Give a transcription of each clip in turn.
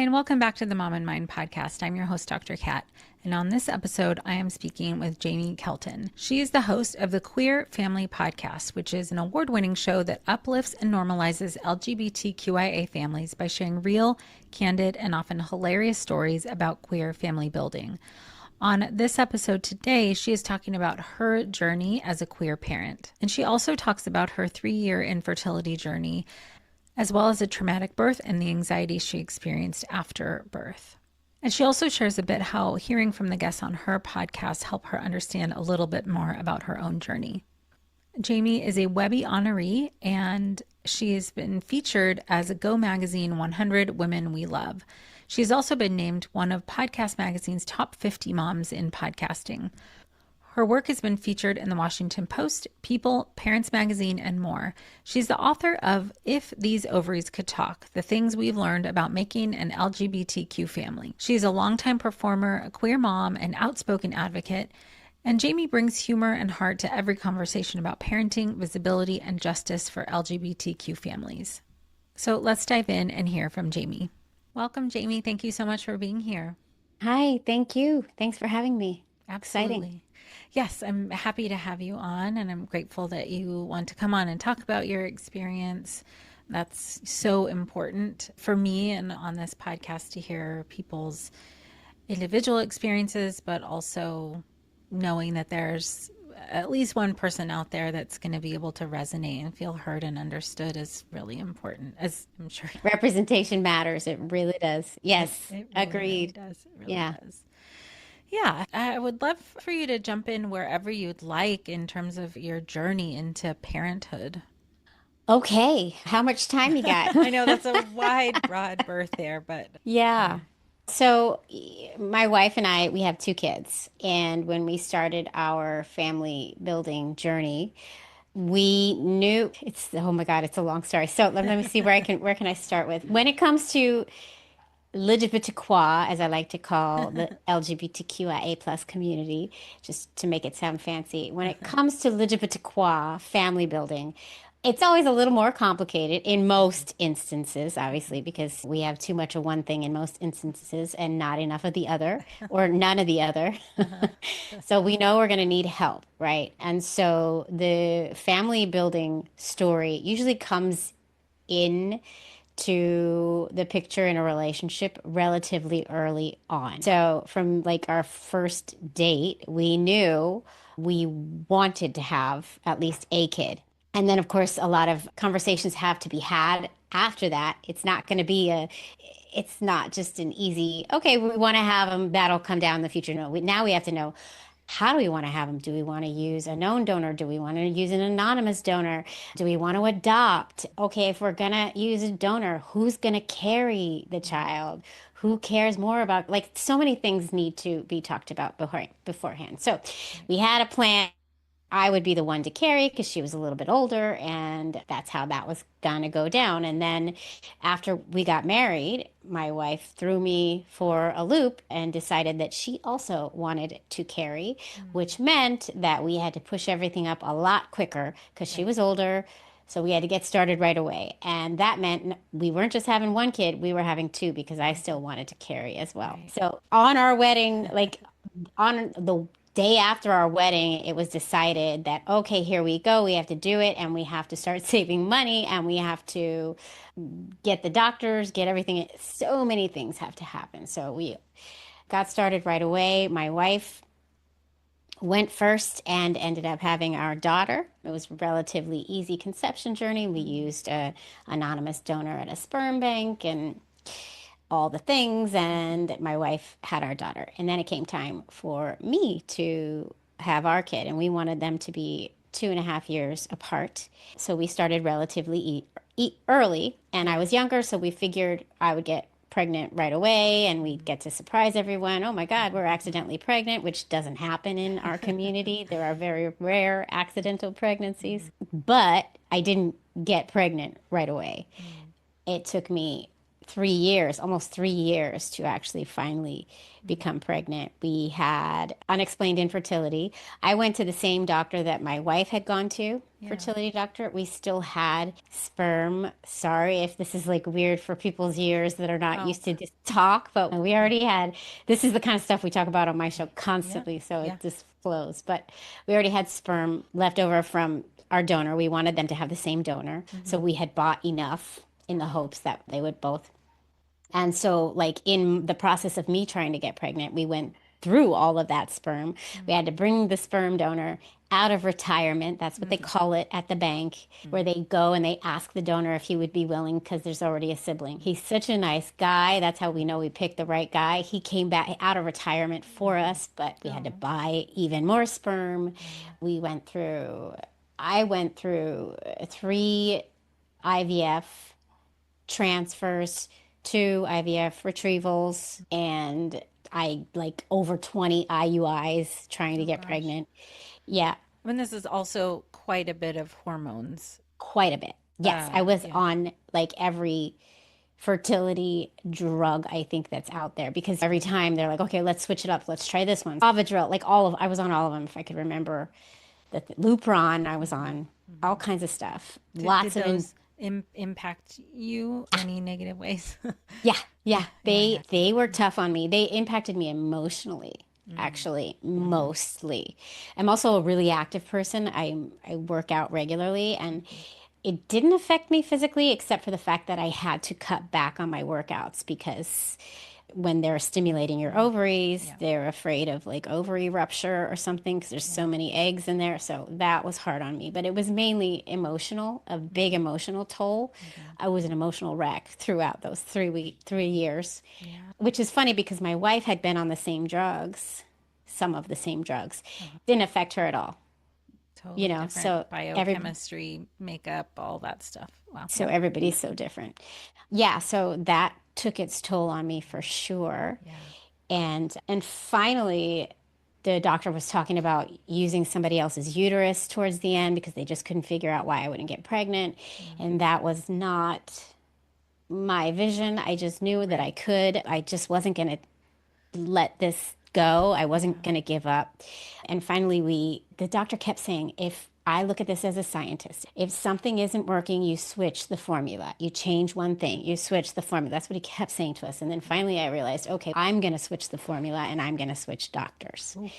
and welcome back to the Mom and Mind podcast. I'm your host, Dr. Kat, and on this episode, I am speaking with Jaimie Kelton. She is the host of the Queer Family Podcast, which is an award-winning show that uplifts and normalizes LGBTQIA families by sharing real, candid, and often hilarious stories about queer family building. On this episode today, she is talking about her journey as a queer parent, and she also talks about her 3-year infertility journey, as well as a traumatic birth and the anxiety she experienced after birth. And she also shares a bit how hearing from the guests on her podcast helped her understand a little bit more about her own journey. Jaimie is a Webby honoree, and she has been featured as a Go Magazine 100 Women We Love. She's also been named one of Podcast Magazine's top 50 moms in podcasting. Her work has been featured in the Washington Post, People, Parents Magazine, and more. She's the author of If These Ovaries Could Talk, The Things We've Learned About Making an LGBTQ Family. She's a longtime performer, a queer mom, and outspoken advocate, and Jaimie brings humor and heart to every conversation about parenting, visibility, and justice for LGBTQ families. So let's dive in and hear from Jaimie. Welcome, Jaimie. Thank you so much for being here. Hi, thank you. Thanks for having me. Absolutely. Exciting. Yes, I'm happy to have you on, and I'm grateful that you want to come on and talk about your experience. That's so important for me and on this podcast to hear people's individual experiences, but also knowing that there's at least one person out there that's going to be able to resonate and feel heard and understood is really important, as I'm sure. Representation matters. It really does. Yes, It really, agreed. really does. It really Yeah. does. Yeah, I would love for you to jump in wherever you'd like in terms of your journey into parenthood. Okay. How much time you got? I know that's a wide, broad berth there, but Yeah. So my wife and I, we have 2 kids. And when we started our family building journey, we knew oh my God, it's a long story. So let me see where can I start with? When it comes to LGBTQ, as I like to call the LGBTQIA plus community, just to make it sound fancy. When it comes to LGBTQ family building, it's always a little more complicated in most instances, obviously, because we have too much of one thing in most instances and not enough of the other, or none of the other. So we know we're going to need help, right? And so the family building story usually comes in to the picture in a relationship relatively early on. So from like our first date, we knew we wanted to have at least a kid. And then of course a lot of conversations have to be had after that. It's not just an easy, okay, we want to have them, that'll come down in the future. No, now we have to know, how do we want to have them? Do we want to use a known donor? Do we want to use an anonymous donor? Do we want to adopt? Okay, if we're going to use a donor, who's going to carry the child? Who cares more about, like, so many things need to be talked about beforehand. So we had a plan. I would be the one to carry because she was a little bit older, and that's how that was gonna go down. And then after we got married, my wife threw me for a loop and decided that she also wanted to carry, which meant that we had to push everything up a lot quicker because she was older. So we had to get started right away. And that meant we weren't just having one kid, we were having two because I still wanted to carry as well. Right. So on our wedding, like on the day after our wedding, it was decided that, okay, here we go. We have to do it, and we have to start saving money, and we have to get the doctors, get everything. So many things have to happen. So we got started right away. My wife went first and ended up having our daughter. It was a relatively easy conception journey. We used a anonymous donor at a sperm bank and all the things, and my wife had our daughter. And then it came time for me to have our kid, and we wanted them to be 2.5 years apart. So we started relatively early, and I was younger, so we figured I would get pregnant right away and we'd get to surprise everyone. Oh my God, we're accidentally pregnant, which doesn't happen in our community. There are very rare accidental pregnancies, but I didn't get pregnant right away. It took me 3 years, almost 3 years to actually finally become pregnant. We had unexplained infertility. I went to the same doctor that my wife had gone to, Yeah. fertility doctor. We still had sperm. Sorry if this is like weird for people's ears that are not Oh, used to this talk, but we already had, this is the kind of stuff we talk about on my show yeah. constantly, so Yeah. it just flows. But we already had sperm left over from our donor. We wanted them to have the same donor. So we had bought enough in the hopes that they would both. And so, like, in the process of me trying to get pregnant, we went through all of that sperm. We had to bring the sperm donor out of retirement. That's what they call it at the bank, where they go and they ask the donor if he would be willing because there's already a sibling. He's such a nice guy. That's how we know we picked the right guy. He came back out of retirement for us, but we had to Oh, buy even more sperm. yeah. We went through, I went through 3 IVF transfers, 2 IVF retrievals, and I like over 20 IUIs trying to Oh get gosh. pregnant. Yeah, I mean, this is also quite a bit of hormones. quite a bit. Yes, I was Yeah. on like every fertility drug I think that's out there because every time they're like, okay, let's switch it up. Let's try this one. Avadril, like I was on all of them if I could remember. The Lupron, I was Hmm. on all Hmm. kinds of stuff. Did Lots of those impact you in any negative ways? Yeah, Yeah. yeah. Yeah. They were tough on me. They impacted me emotionally, Mm. actually, Hmm. mostly. I'm also a really active person. I work out regularly and Hmm. it didn't affect me physically except for the fact that I had to cut back on my workouts because when they're stimulating your Mm. ovaries, Yeah. they're afraid of like ovary rupture or something because there's so Yeah. many eggs in there. So that was hard on me, but it was mainly emotional, a big Hmm. emotional toll. Hmm. I was an emotional wreck throughout those 3 years, Yeah. which is funny because my wife had been on the same drugs, some of the same drugs. Uh-huh. Didn't affect her at all, Totally so different biochemistry, makeup, all that stuff. Wow. so Yep. everybody's so different. Yeah, so that took its toll on me for sure. Yeah. And finally, the doctor was talking about using somebody else's uterus towards the end because they just couldn't figure out why I wouldn't get pregnant. Mm. And that was not my vision. I just knew that Right. I could. I just wasn't going to let this go. I wasn't Yeah. going to give up. And finally, the doctor kept saying, if I look at this as a scientist, if something isn't working, you switch the formula. You change one thing, you switch the formula. That's what he kept saying to us. And then finally, I realized, okay, I'm going to switch the formula and I'm going to switch doctors. Ooh.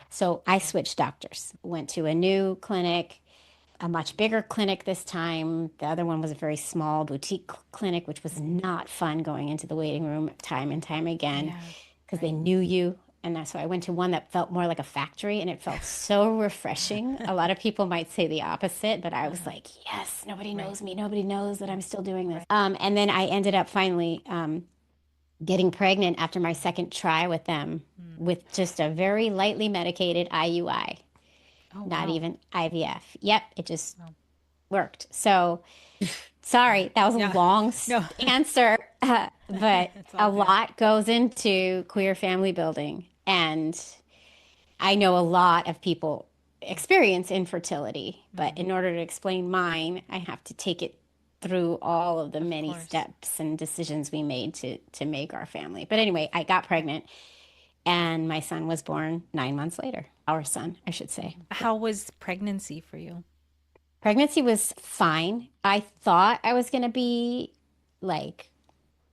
So I Wow. switched doctors, went to a new clinic, a much bigger clinic this time. The other one was a very small boutique clinic, which was Hmm. not fun going into the waiting room time and time again Yeah. because they Right. knew you. So I went to one that felt more like a factory and it felt so refreshing. A lot of people might say the opposite, but I was Uh-huh. like, yes, nobody Right. knows me. Nobody knows that Yeah. I'm still doing this. And then I ended up finally getting pregnant after my second try with them Mm. with just a very lightly medicated IUI, Oh, not wow. even IVF. Yep, it just Wow. worked. So sorry, that was a Yeah. long No, answer, but it's a all good. lot goes into queer family building. And I know a lot of people experience infertility, but Mm. in order to explain mine, I have to take it through all of the Of many course. steps and decisions we made to make our family. But anyway, I got Yeah. pregnant and my son was born 9 months later. Our son, I should say. How was pregnancy for you? Pregnancy was fine. I thought I was going to be like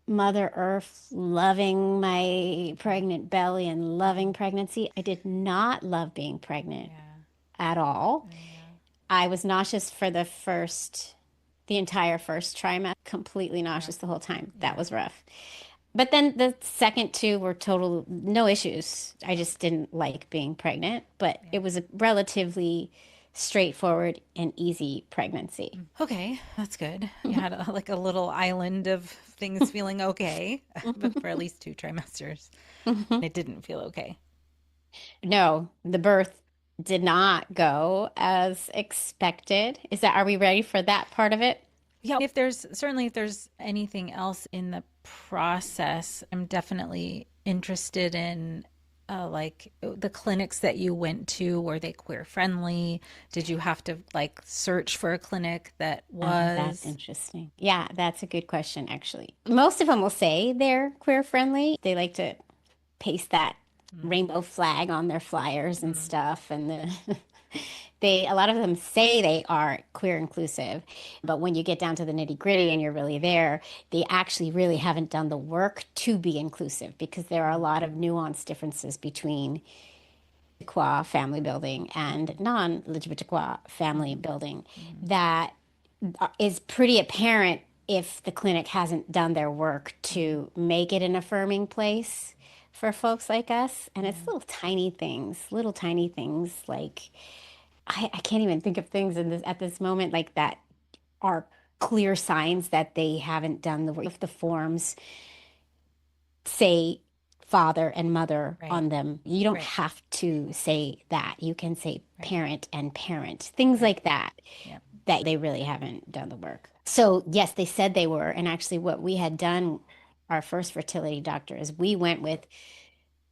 Mother Earth, loving my pregnant belly and loving Mm. pregnancy. I did not love being pregnant Yeah. at all. Yeah. I was nauseous for the entire first trimester, completely nauseous Rough. the whole time. That Yeah. was rough. But then the second two were total, no issues. I just didn't like being pregnant, but Yeah. it was a relatively straightforward and easy pregnancy. Okay, that's good. You had like a little island of things feeling okay, but for at least 2 trimesters, it didn't feel okay. No, the birth did not go as expected. Are we ready for that part of it? Yeah, if there's certainly if there's anything else in the process, I'm definitely interested in like the clinics that you went to, were they queer friendly? Did you have to like search for a clinic that Oh, that's was? interesting. Yeah, that's a good question, actually. Most of them will say they're queer friendly. They like to paste that Mm, rainbow flag on their flyers and mm, stuff. And a lot of them say they are queer inclusive. But when you get down to the nitty gritty and you're really there, they actually really haven't done the work to be inclusive because there are a mm, lot of nuanced differences between qua family building and non-LGBTQ family mm, building mm, that is pretty apparent if the clinic hasn't done their work mm. to make it an affirming place for folks like us. And it's Yeah, little tiny things like I can't even think of things in this at this moment like that are clear signs that they haven't done the work. If the forms say father and mother right, on them, you don't right, have to say that. You can say right, parent and parent, things right. like that, Yeah. that they really haven't done the work. So, yes, they said they were. And actually, what we had done, our first fertility doctor, is we went with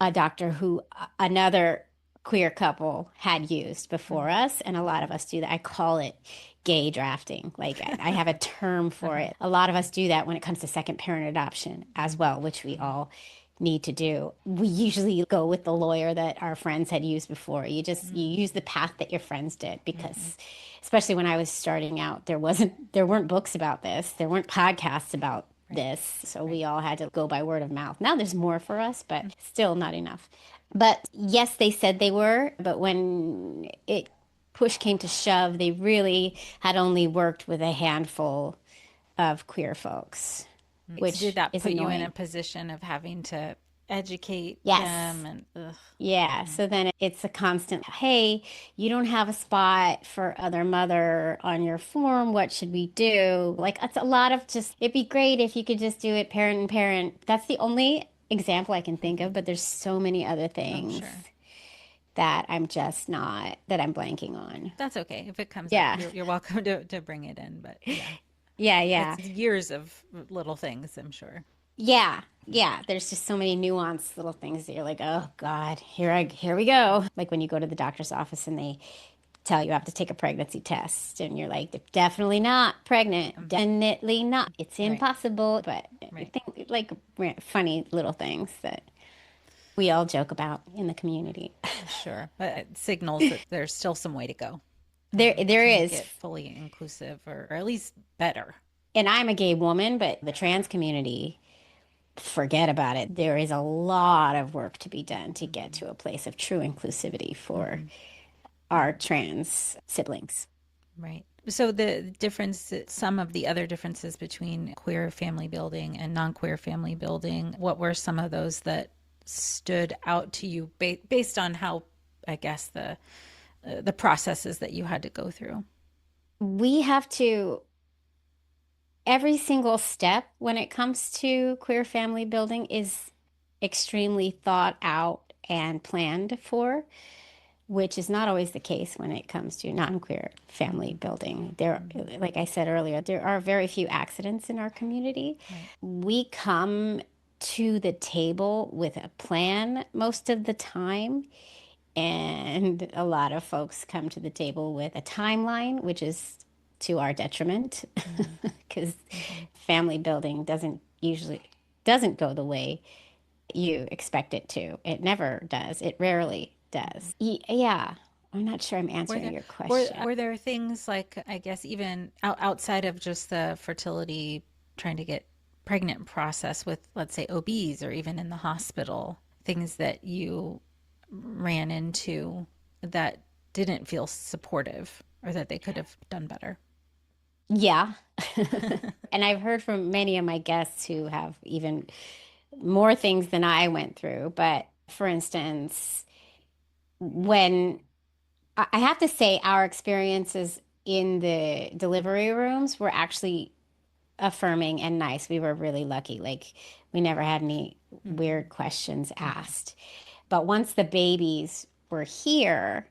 a doctor who another queer couple had used before Mm, us. And a lot of mhm. us do that. I call it gay drafting. Like I have a term for Uh-huh. it. A lot of us do that when it comes to second parent adoption as well, which we Mhm, all need to do. We usually go with the lawyer that our friends had used before. You mhm, use the path that your friends did mhm. because especially when I was starting out, there weren't books about this. There weren't podcasts about Right, this. So right. we all had to go by word of mouth. Now there's more for us, but still not enough. But yes, they said they were, but when it push came to shove, they really had only worked with a handful of queer folks, So did which that is put you in a annoying. position of having to educate them Yes. and ugh. Yeah. Mhm. So then it's a constant, hey, you don't have a spot for other mother on your form. What should we do? Like, it's a lot of just, it'd be great if you could just do it parent and parent. That's the only example I can think of, but there's so many other Oh, things sure. that I'm just not, that I'm blanking on. That's okay. If it comes up, Yeah. you're welcome to bring it in. But yeah, Yeah. it's Yeah. years of little things, I'm sure. Yeah. Yeah. There's just so many nuanced little things that you're like, oh God, here we go. Like when you go to the doctor's office and they tell you have to take a pregnancy test and you're like, definitely not pregnant, Mhm. definitely not, it's Right, impossible. But I right. think like funny little things that we all joke about in the community. Sure. But it signals that there's still some way to go There to make is, it fully inclusive or at least better. and I'm a gay woman, but the trans community, forget about it. There is a lot of work to be done to get Hmm. to a place of true inclusivity for Hmm. our trans siblings. Right. So the difference, some of the other differences between queer family building and non-queer family building, what were some of those that stood out to you based on how, I guess, the processes that you had to go through? We have to every single step when it comes to queer family building is extremely thought out and planned for, which is not always the case when it comes to non-queer family Hmm. building. There, Hmm. like I said earlier, there are very few accidents in our community. Right. We come to the table with a plan most of the time, and a lot of folks come to the table with a timeline, which is to our detriment Hmm. because Hmm. family building doesn't go the way you expect it to. It never does. It rarely Hmm. does. Yeah. I'm not sure I'm Were answering there your question. were there things like, I guess, even outside of just the fertility, trying to get pregnant process with, let's say, OBs or even in the hospital, things that you ran into that didn't feel supportive or that they could have done better? Yeah. And I've heard from many of my guests who have even more things than I went through. But for instance, when I have to say, our experiences in the delivery rooms were actually affirming and nice. We were really lucky. Like, we never had any Hmm. weird questions Hmm. asked. But once the babies were here,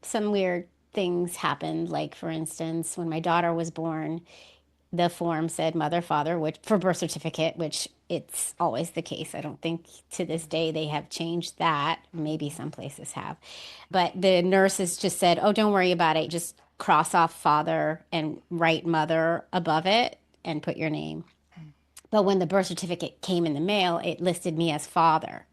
some weird things happened. Like, for instance, when my daughter was born, the form said mother, father, which for birth certificate, which it's always the case. I don't think to this day they have changed that. Maybe some places have. But the nurses just said, oh, don't worry about it. Just cross off father and write mother above it and put your name. But when the birth certificate came in the mail, it listed me as father.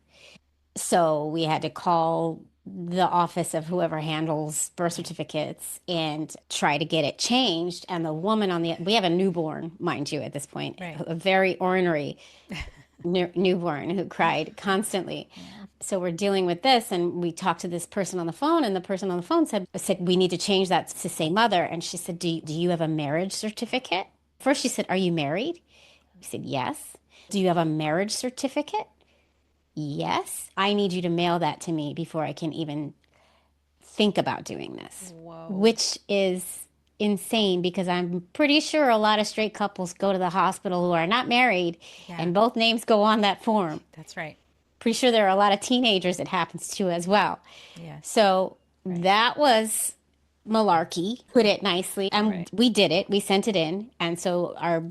So we had to call the office of whoever handles birth certificates and try to get it changed. And the woman we have a newborn, mind you, at this point, Right. a very ornery newborn who cried constantly. Yeah. So we're dealing with this, and we talked to this person on the phone, and the person on the phone said we need to change that to say mother. And she said, do you have a marriage certificate? First, she said, are you married? We said, yes. Do you have a marriage certificate? Yes. I need you to mail that to me before I can even think about doing this, Whoa. which is insane because I'm pretty sure a lot of straight couples go to the hospital who are not married Yeah. and both names go on that form. That's right. Pretty sure there are a lot of teenagers it happens to as well. Yes. So that was malarkey, put it nicely. And Right. we did it. We sent it in. And so our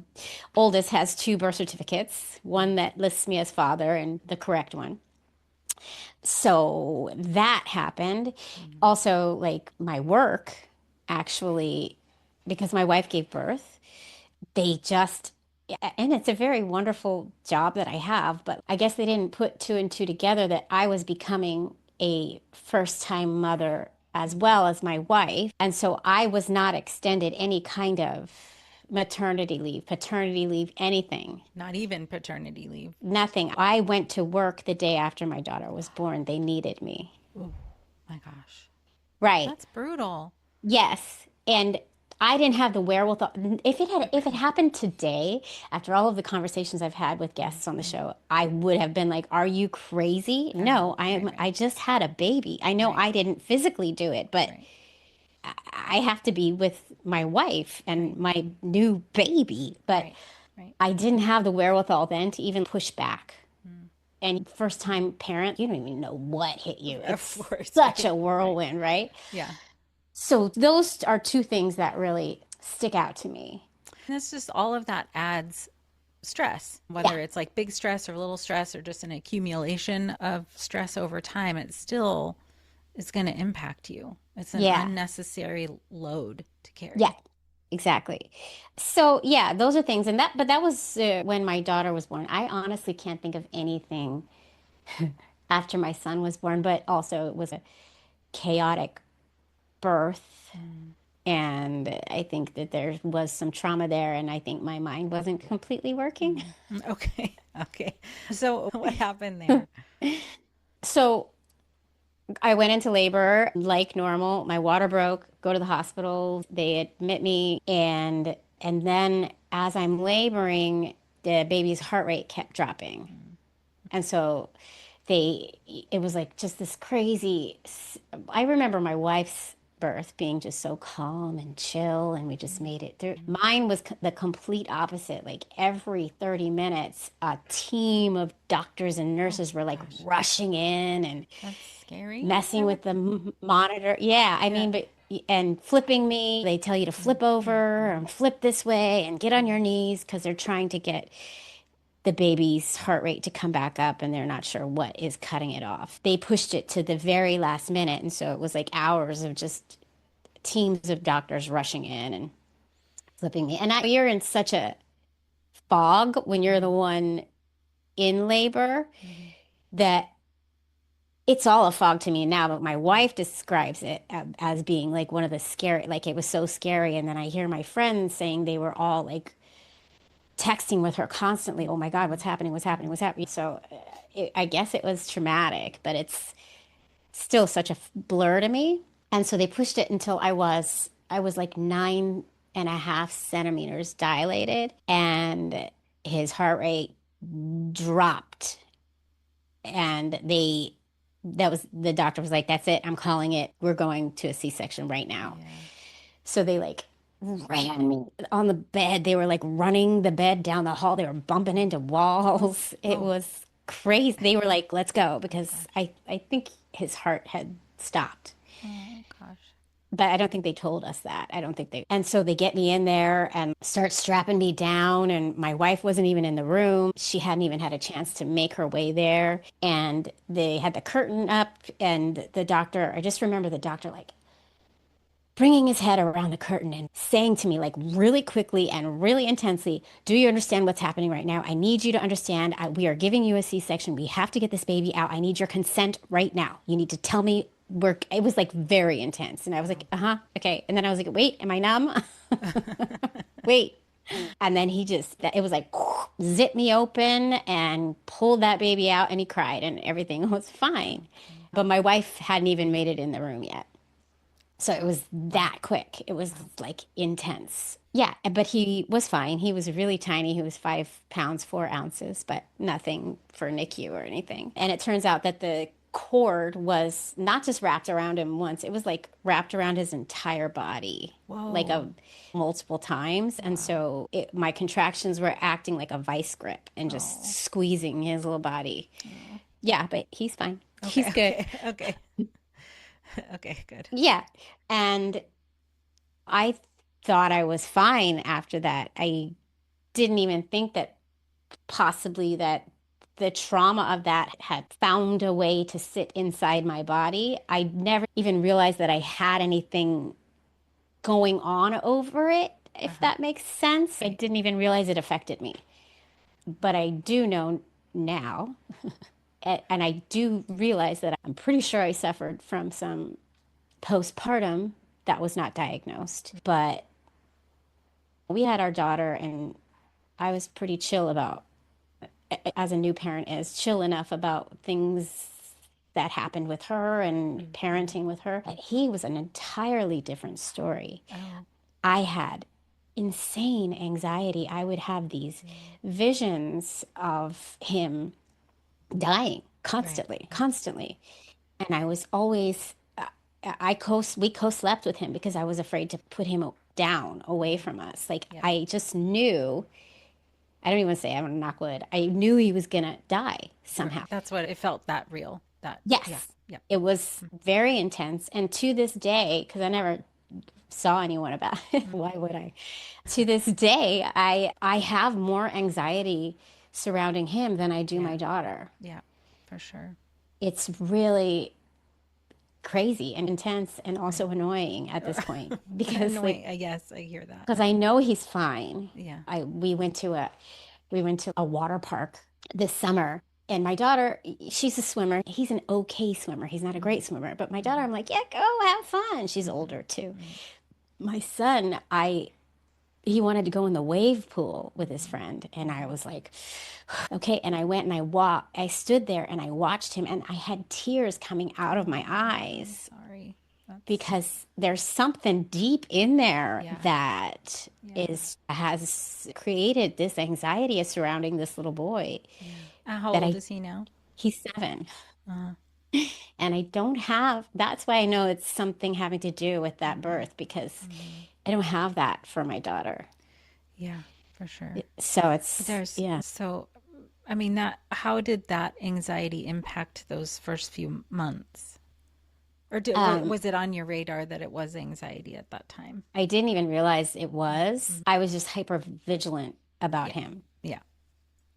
oldest has two birth certificates, one that lists me as father and the correct one. So that happened. Also, like my work, actually, because my wife gave birth, they just, and it's a very wonderful job that I have, but I guess they didn't put two and two together that I was becoming a first time mother as well as my wife. And so I was not extended any kind of maternity leave, paternity leave, anything. Not even paternity leave. Nothing. I went to work the day after my daughter was born. They needed me. Oh my gosh. Right. That's brutal. Yes. And I didn't have the wherewithal. If it happened today, after all of the conversations I've had with guests on the show, I would have been like, "Are you crazy?" No, right. I just had a baby. I know I didn't physically do it, but Right. I have to be with my wife and my new baby. But Right. Right. I didn't have the wherewithal then to even push back. And first time parent, you don't even know what hit you. It's Of course. such Right. a whirlwind, right? Yeah. So those are two things that really stick out to me. And it's just all of that adds stress, Yeah. whether it's like big stress or little stress or just an accumulation of stress over time, it still is going to impact you. It's an Yeah. unnecessary load to Yeah. carry. Exactly. So yeah, those are things. But that was when my daughter was born. I honestly can't think of anything after my son was born, but also it was a chaotic birth. And I think that there was some trauma there, and I think my mind wasn't completely working. Okay. Okay. So what happened there? So I went into labor like normal. My water broke, go to the hospital. They admit me, and then as I'm laboring, the baby's heart rate kept dropping. And so it was like just this crazy. I remember my wife's birth being just so calm and chill, and we just made it through. Mine was the complete opposite. Like every 30 minutes, a team of doctors and nurses were like rushing in and That's scary. messing with the monitor. Yeah, I Yeah. mean, but and flipping me. They tell you to flip over and flip this way and get on your knees because they're trying to get the baby's heart rate to come back up and they're not sure what is cutting it off. They pushed it to the very last minute. And so it was like hours of just teams of doctors rushing in and flipping me. And you're in such a fog when you're the one in labor that it's all a fog to me now. But my wife describes it as being like one of the scary, like it was so scary. And then I hear my friends saying they were all like texting with her constantly. Oh my God, what's happening? What's happening? What's happening? So I guess it was traumatic, but it's still such a blur to me. And so they pushed it until I was like 9.5 centimeters dilated, and his heart rate dropped. And the doctor was like, that's it. I'm calling it. We're going to a C-section right now. Yeah. So they like ran me on the bed. They were like running the bed down the hall. They were bumping into walls. It was crazy. They were like, let's go because I think his heart had stopped. Oh gosh. But I don't think they told us that. I don't think they. And so they get me in there and start strapping me down. And my wife wasn't even in the room. She hadn't even had a chance to make her way there. And they had the curtain up. And the doctor, I just remember the doctor like bringing his head around the curtain and saying to me, like really quickly and really intensely, do you understand what's happening right now? I need you to understand. We are giving you a C-section. We have to get this baby out. I need your consent right now. You need to tell me. It was like very intense. And I was like, uh-huh, okay. And then I was like, wait, am I numb? Wait. And then it was like, zip me open and pulled that baby out and he cried and everything was fine. But my wife hadn't even made it in the room yet. So it was that quick. It was like intense. Yeah, but he was fine. He was really tiny. He was 5 pounds, 4 ounces, but nothing for NICU or anything. And it turns out that the cord was not just wrapped around him once, it was like wrapped around his entire body, like Whoa. multiple times. And so my contractions were acting like a vice grip and just Oh. squeezing his little body. Yeah, but he's fine. Okay. He's good. Okay. Okay. Okay. Good. Yeah. And I thought I was fine after that. I didn't even think that possibly that the trauma of that had found a way to sit inside my body. I never even realized that I had anything going on over it, if Uh-huh. that makes sense. I Right. didn't even realize it affected me. But I do know now, and I do realize that I'm pretty sure I suffered from some postpartum that was not diagnosed. But we had our daughter, and I was pretty chill about, as a new parent is, chill enough about things that happened with her and Mhm. parenting with her. But he was an entirely different story. Oh. I had insane anxiety. I would have these visions of him dying Right. constantly, constantly. And I was always, we co-slept with him because I was afraid to put him down away Mhm. from us. Like Yep. I just knew, I don't even say I'm gonna knock wood. I knew he was gonna die somehow. That's what it felt that real. That, yeah. Yes, Yep. it was very intense. And to this day, because I never saw anyone about it, Mhm. why would I? To this day, I have more anxiety surrounding him than I do Yeah. my daughter. Yeah. For sure. It's really crazy and intense and Right. also annoying at this point because like Annoying. Yes, I hear that. because I know he's fine. Yeah. I we went to a water park this summer. And my daughter, she's a swimmer. He's an okay swimmer. He's not a Mhm. great swimmer. But my daughter, Mhm. I'm like, yeah, go have fun. She's Mhm. older too. Right. My son, he wanted to go in the wave pool with his Mhm. friend. And I Mhm. was like, okay. And I went and I stood there and I watched him and I had tears coming out of my Oh, I'm eyes sorry. That's, because there's something deep in there yeah. that Yeah. is has created this anxiety surrounding this little boy Yeah. How that old I is he now? he's 7 Uh, and I don't have that's why I know it's something having to do with that mhm. birth because Mhm. I don't have that for my daughter. Yeah, for sure. So it's There's yeah. so, I mean, that, how did that anxiety impact those first few months? Or Um, was it on your radar that it was anxiety at that time? I didn't even realize it was. Mhm. I was just hyper vigilant about Yeah. him. Yeah.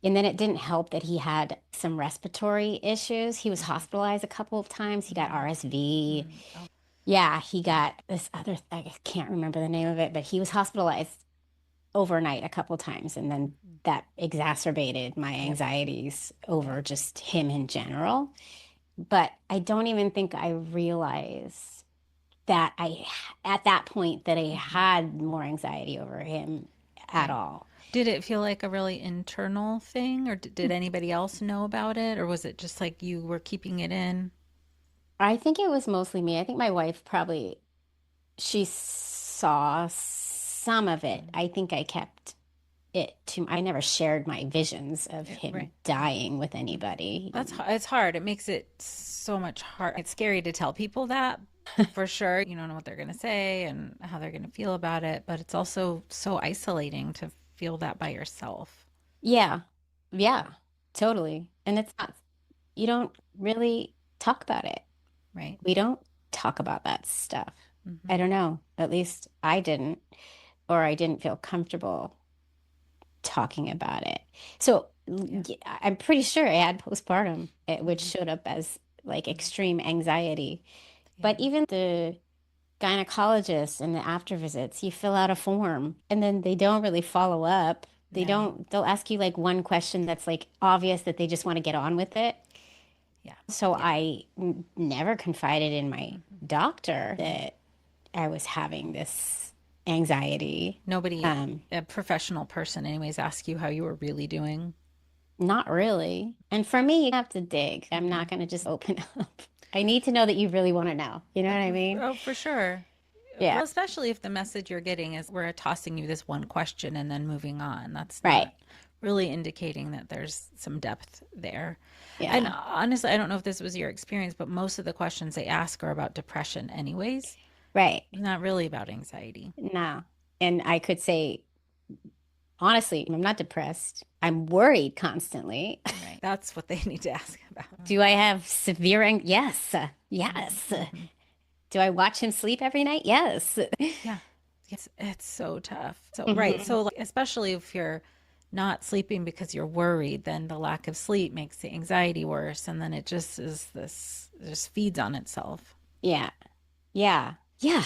And then it didn't help that he had some respiratory issues. He was Mhm. hospitalized a couple of times. He got Mhm. RSV. Mm. Oh, Yeah, he got this other, I can't remember the name of it, but he was hospitalized overnight a couple of times. And then mhm. that exacerbated my Yep. anxieties Yep. over just him in general. But I don't even think I realized that at that point, that I Mhm. had more anxiety over him at Right. all. Did it feel like a really internal thing, or did anybody else know about it, or was it just like you were keeping it in? I think it was mostly me. I think my wife probably she saw some of it. Mm. I think I kept it to, I never shared my visions of him Right. dying with anybody. It's hard. It makes it so much hard. It's scary to tell people that, for sure. You don't know what they're going to say and how they're going to feel about it, but it's also so isolating to feel that by yourself, Yeah. Yeah. Totally. And it's not, you don't really talk about it. right? We don't talk about that stuff. I don't know. At least I didn't, or I didn't feel comfortable talking about it. So Yeah. I'm pretty sure I had postpartum, which Mm-hmm. showed up as like extreme anxiety. Yeah. But even the gynecologist and the after visits, you fill out a form and then they don't really follow up. No. They'll ask you like one question that's like obvious that they just want to get on with it. Yeah. So Yeah. I never confided in my doctor that I was having this anxiety. Nobody, a professional person, anyways, ask you how you were really doing. Not really. And for me, you have to dig. I'm not going to just open up. I need to know that you really want to know. You know what I mean? Oh, for sure. Yeah. Well, especially if the message you're getting is we're tossing you this one question and then moving on. That's Right. not really indicating that there's some depth there. And Yeah. honestly, I don't know if this was your experience, but most of the questions they ask are about depression, anyways, Right. not really about anxiety. No. And I could say, honestly, I'm not depressed. I'm worried constantly. Right. That's what they need to ask about. Do I have severe Yes. Yes. Mm-hmm. Do I watch him sleep every night? Yes. Yeah. It's so tough. So, right. Hmm. So, like, especially if you're not sleeping because you're worried, then the lack of sleep makes the anxiety worse. And then it just is this, it just feeds on itself. Yeah. Yeah. Yeah.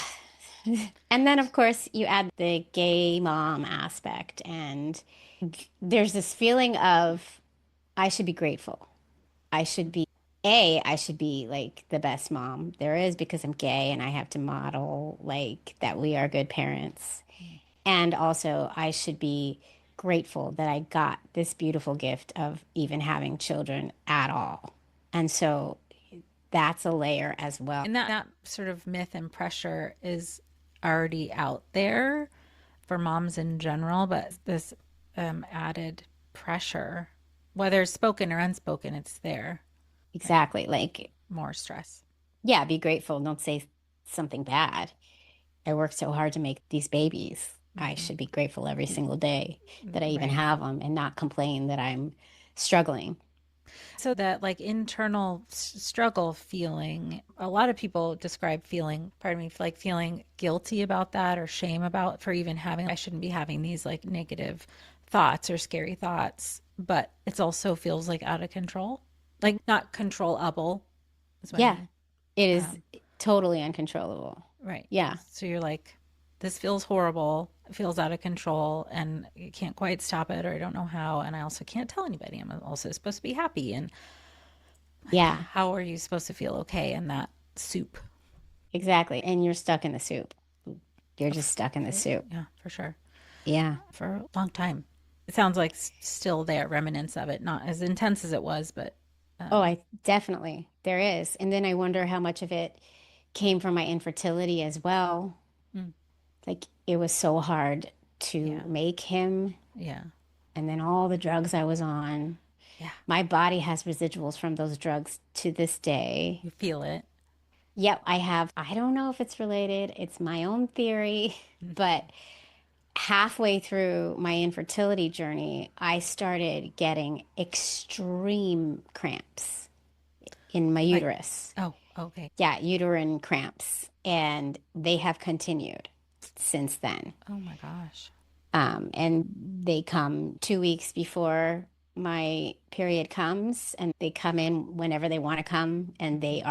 And then, of course, you add the gay mom aspect, and there's this feeling of I should be grateful. I should be like the best mom there is because I'm gay and I have to model like that we are good parents. And also, I should be grateful that I got this beautiful gift of even having children at all. And so that's a layer as well. And that sort of myth and pressure is already out there for moms in general, but this added pressure, whether it's spoken or unspoken, it's there. Right. Exactly. Like, More stress. yeah, be grateful. Don't say something bad. I worked so hard to make these babies. I Mm-hmm. should be grateful every single day that I even Right. have them and not complain that I'm struggling. So that like internal struggle feeling, a lot of people describe feeling, pardon me, like feeling guilty about that or shame about for even having, I shouldn't be having these like negative thoughts or scary thoughts, but it also feels like out of control, like not controllable is what I Yeah, mean. it is Um, totally uncontrollable. right. Yeah, So you're like, this feels horrible. It feels out of control and you can't quite stop it or I don't know how. And I also can't tell anybody. I'm also supposed to be happy. And like, yeah, how are you supposed to feel okay in that soup? exactly. And you're stuck in the soup. You're just stuck in the soup. Yeah, for sure. Yeah. For a long time. It sounds like still there, remnants of it, not as intense as it was, but Oh, um, I definitely, there is. And then I wonder how much of it came from my infertility as well. mm, Like it was so hard to yeah, make him, yeah, and then all the drugs I was on. yeah. My body has residuals from those drugs to this day. You feel it. Yep, I have. I don't know if it's related. It's my own theory, but halfway through my infertility journey, I started getting extreme cramps in my Like, uterus. oh, okay. Yeah, uterine cramps, and they have continued since then. Oh my gosh. And they come 2 weeks before my period comes, and they come in whenever they want to come, and they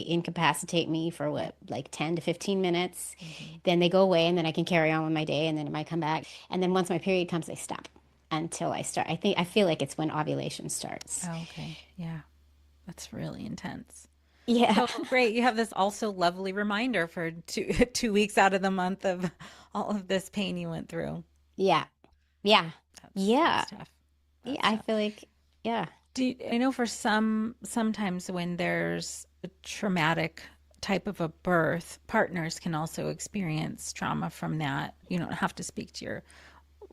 incapacitate me for what, like 10 to 15 minutes. Mm-hmm. Then they go away, and then I can carry on with my day, and then it might come back. And then once my period comes, they stop until I start. I feel like it's when ovulation starts. Oh, okay. Yeah. That's really intense. Yeah. So great. You have this also lovely reminder for two 2 weeks out of the month of all of this pain you went through. Yeah. Yeah. Yeah. That's tough. Yeah. That's I tough. feel like, yeah. I know for sometimes when there's a traumatic type of a birth, partners can also experience trauma from that. You don't have to speak to your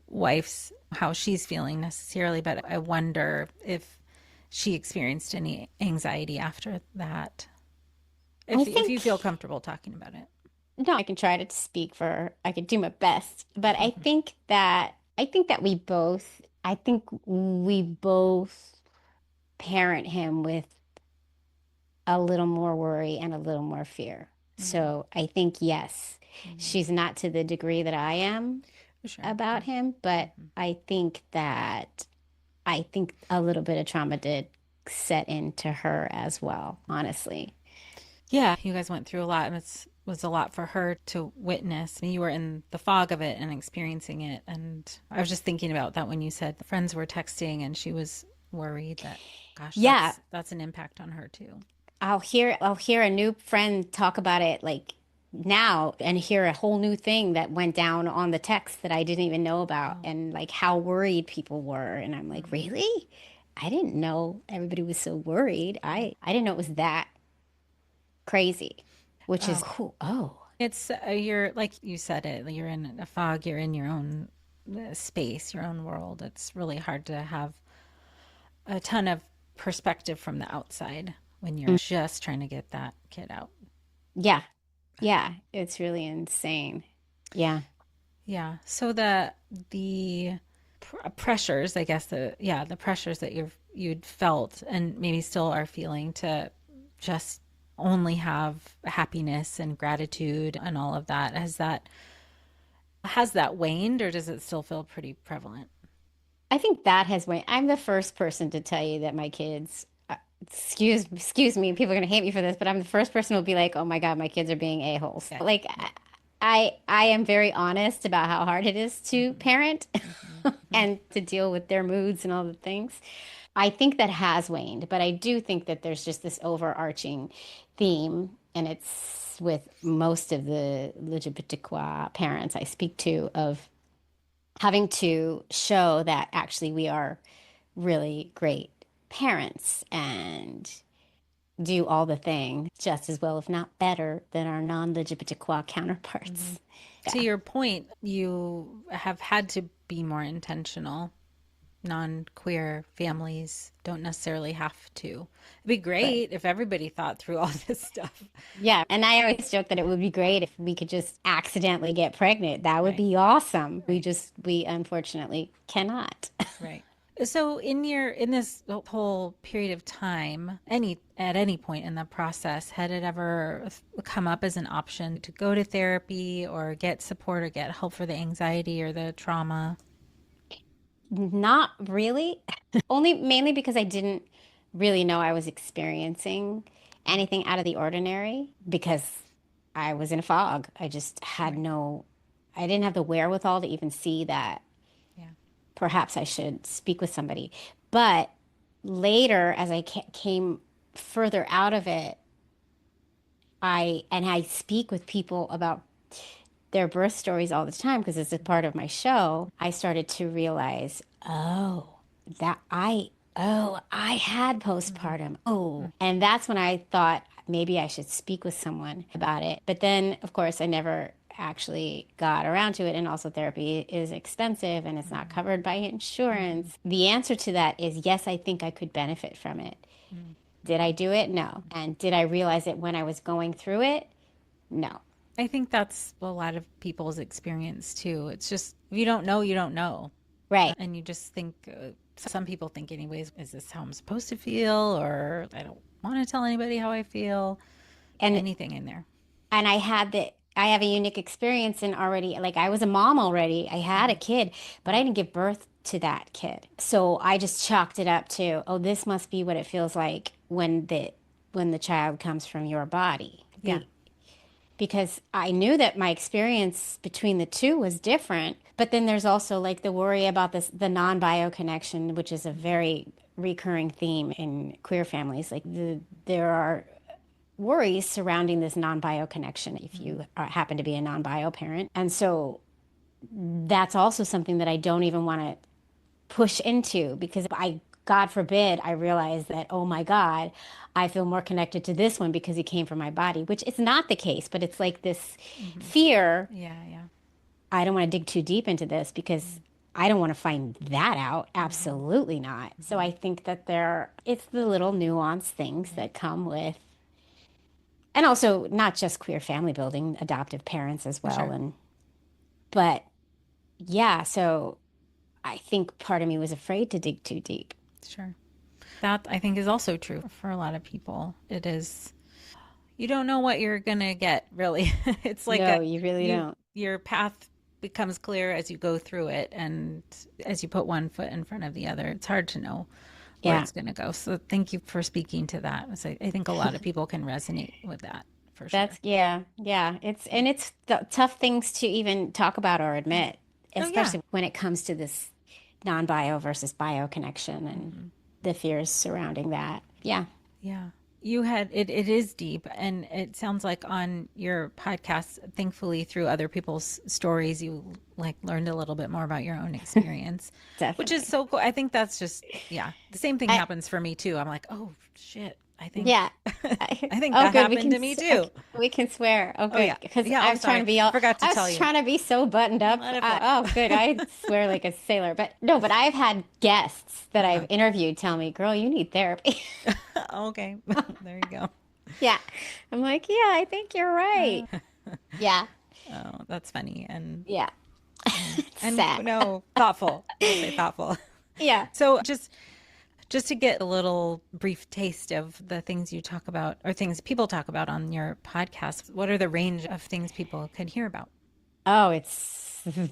wife's how she's feeling necessarily, but I wonder if she experienced any anxiety after that. I If you think, feel comfortable talking about it. no, I can try to speak for her. I can do my best, but I think that I think we both parent him with a little more worry and a little more fear. So I think, yes, Mm-hmm. she's not to the degree that I am Sure. about Yeah. him, but Mm-hmm. I think a little bit of trauma did set into her as well, honestly. Yeah, you guys went through a lot, and it was a lot for her to witness. I mean, you were in the fog of it and experiencing it. And I was just thinking about that when you said the friends were texting and she was worried that, gosh, Yeah, that's an impact on her too. I'll hear a new friend talk about it like now and hear a whole new thing that went down on the text that I didn't even know about Oh, and like how worried people were. And I'm like, mm, really? I didn't know everybody was so worried. I didn't know it was that crazy, which is oh, cool. Oh, it's you're like you said it. You're in a fog. You're in your own space, your own world. It's really hard to have a ton of perspective from the outside when you're mm, just trying to get that kid out. yeah. Yeah. It's really insane. Yeah. Yeah. So the pressures, I guess the pressures that you'd felt and maybe still are feeling to just only have happiness and gratitude and all of that, has that waned, or does it still feel pretty prevalent? I think that has went. I'm the first person to tell you that my kids, excuse me, people are gonna hate me for this, but I'm the first person who'll be like, "Oh my God, my kids are being a-holes." Yeah. Like, Yeah. I am very honest about how hard it is to Mm-hmm. parent Mm-hmm. and to deal with their moods and all the things. I think that has waned, but I do think that there's just this overarching theme, and it's with most of the LGBTQ parents I speak to of having to show that actually we are really great parents and do all the things just as well, if not better, than our non-LGBTQ Mm-hmm. counterparts. To Yeah. your point, you have had to be more intentional. Non-queer families don't necessarily have to. It'd be Right. great if everybody thought through all this stuff. Yeah. And I always joke that it would be great if we could just accidentally get pregnant. That would Right. be awesome. Right. We unfortunately cannot. Right. So in this whole period of time, at any point in the process, had it ever come up as an option to go to therapy or get support or get help for the anxiety or the trauma? Not really. Only mainly because I didn't really know I was experiencing anything out of the ordinary because I was in a fog. I just had Right. no, I didn't have the wherewithal to even see that Yeah. perhaps I should speak with somebody. But later, as I came further out of it, I speak with people about their birth stories all the time because it's a part of my show. I started to realize, that I had Mm-hmm. postpartum. Oh, and that's when I thought maybe I should speak with someone about it. But then, of course, I never actually got around to it. And also, therapy is expensive and it's not Mm-hmm. covered by Mm-hmm. insurance. The answer to that is yes, I think I could benefit from it. Did I Mm-hmm. do it? No. And did I realize it when I was going through it? No. I think that's a lot of people's experience too. It's just, if you don't know, you don't know. Right. And you just think, some people think, anyways, is this how I'm supposed to feel? Or I don't want to tell anybody how I feel. And Anything in there. I have a unique experience in already, like I was a mom already. I had a Mm-hmm. kid, but I didn't give birth to that kid. So I just chalked it up to, oh, this must be what it feels like when the child comes from your body. Yeah. Because I knew that my experience between the two was different. But then there's also like the worry about the non-bio connection, which is a very recurring theme in queer families. There are worries surrounding this non-bio connection if Mm-hmm. you happen to be a non-bio parent. And so that's also something that I don't even want to push into because God forbid, I realize that, oh my God, I feel more connected to this one because he came from my body, which is not the case, but it's like this Mm-hmm. fear. Yeah. Yeah. I don't want to dig too deep into this because I don't want to find that out. Mm-hmm. Absolutely not. So Mm-hmm. I think that it's the little nuanced things Right. that come with and also not just queer family building, adoptive parents as well. Sure. But yeah, so I think part of me was afraid to dig too deep. Sure. That I think is also true for a lot of people. It is, you don't know what you're gonna get, really. It's like No, you really you don't. your path becomes clear as you go through it, and as you put one foot in front of the other, it's hard to know where Yeah. it's gonna go. So thank you for speaking to that. So I think a lot of people can resonate with that for sure. Yeah. It's the tough things to even talk about or admit, Oh yeah. especially when it comes to this non-bio versus bio connection and Mhm. the fears surrounding that. Yeah. Yeah. You had it is deep, and it sounds like on your podcast, thankfully through other people's stories, you like learned a little bit more about your own experience, which is Definitely. so cool. I think that's just, yeah, the same thing I happens for me too. I'm like, oh shit, I think Yeah. I think Oh, that good. happened to me too. Okay, we can swear. Oh, Oh yeah. good. Because Yeah, I oh was trying sorry. to be all, Forgot to I tell was you. trying to be so buttoned up. Let it fly. Oh, good. I swear like a sailor. But no, but I've had guests that I've Uh-huh. interviewed tell me, girl, you need therapy. Okay. There you go. Yeah. I'm like, yeah, I think you're right. Yeah. Oh, that's funny Yeah. It's and sad. no, thoughtful. We'll say thoughtful. Yeah. So just to get a little brief taste of the things you talk about or things people talk about on your podcast, what are the range of things people could hear about? Oh,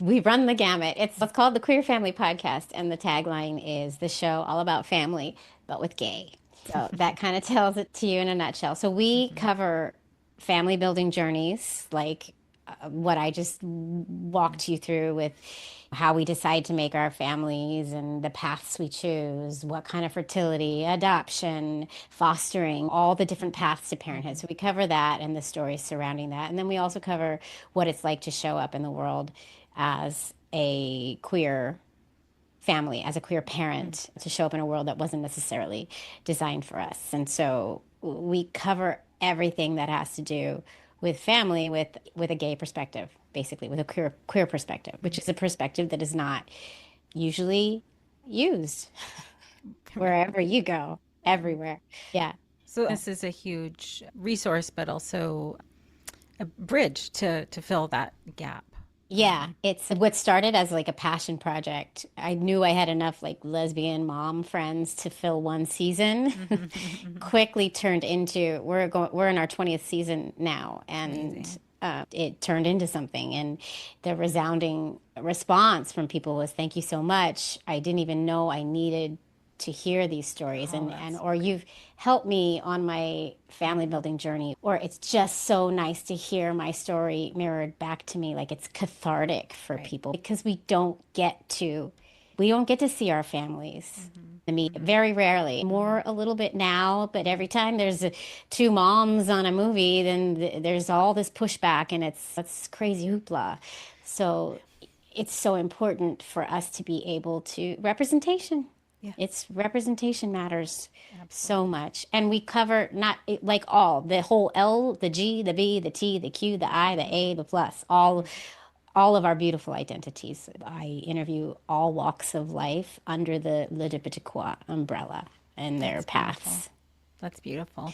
we run the gamut. It's what's called the Queer Family Podcast, and the tagline is the show all about family, but with gay. So that kind of tells it to you in a nutshell. So we Hmm. cover family building journeys, like what I just walked you through with how we decide to make our families and the paths we choose, what kind of fertility, adoption, fostering, all the different paths to parenthood. Hmm. So we cover that and the stories surrounding that. And then we also cover what it's like to show up in the world as a queer family, as a queer parent, to show up in a world that wasn't necessarily designed for us. And so we cover everything that has to do with family with a gay perspective, basically with a queer perspective, which is a perspective that is not usually used Right. wherever you go, Right. everywhere. Yeah. So this is a huge resource, but also a bridge to fill that gap. Yeah, it's what started as like a passion project. I knew I had enough like lesbian mom friends to fill one season. Mhm. Quickly turned into we're in our 20th season now, and Amazing. it turned into something. And the resounding response from people was, "Thank you so much. I didn't even know I needed to hear these stories, Oh, and that's or you've helped me on my family building journey, or it's just so nice to hear my story mirrored back to me, like it's cathartic for right. people because we don't get to see our families. Hmm. I mean, Hmm. very rarely. Hmm. More a little bit now, but every time there's two moms on a movie, then there's all this pushback, and it's crazy hoopla. So it's so important for us to be able to representation. Yes, It's representation matters so absolutely. much. And we cover not like all the whole L, the G, the B, the T, the Q, the I, the A, the plus, all of our beautiful identities. I interview all walks of life under the LGBTQ umbrella and their That's beautiful. paths. That's beautiful.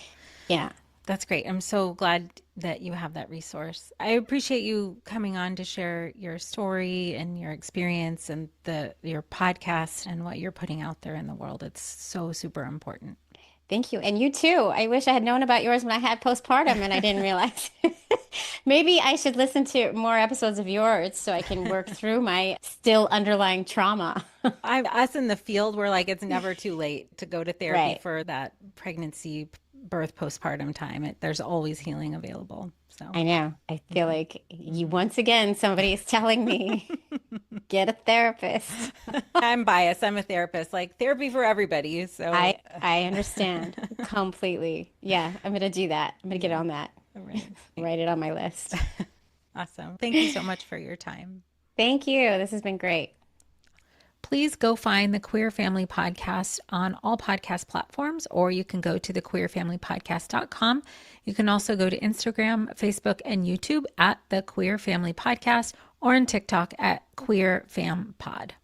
Yeah. That's great. I'm so glad that you have that resource. I appreciate you coming on to share your story and your experience and the your podcast and what you're putting out there in the world. It's so super important. Thank you. And you too. I wish I had known about yours when I had postpartum and I didn't realize. Maybe I should listen to more episodes of yours so I can work through my still underlying trauma. I us in the field, we're like it's never too late to go to therapy Right. for that pregnancy, birth, postpartum time. There's always healing available. So, I know. I feel mhm, like you mhm. once again somebody is telling me get a therapist. I'm biased. I'm a therapist. Like therapy for everybody. So, I understand completely. Yeah, I'm gonna do that. I'm gonna get yeah. on that. All right. Write it on my list. Awesome. Thank you so much for your time. Thank you. This has been great. Please go find the Queer Family Podcast on all podcast platforms, or you can go to thequeerfamilypodcast.com. You can also go to Instagram, Facebook, and YouTube at the Queer Family Podcast or on TikTok at Queer Fam Pod.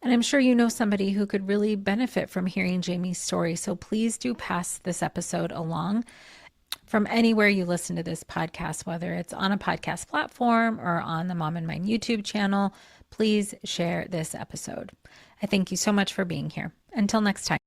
And I'm sure you know somebody who could really benefit from hearing Jaimie's story. So please do pass this episode along from anywhere you listen to this podcast, whether it's on a podcast platform or on the Mom and Mine YouTube channel. Please share this episode. I thank you so much for being here. Until next time.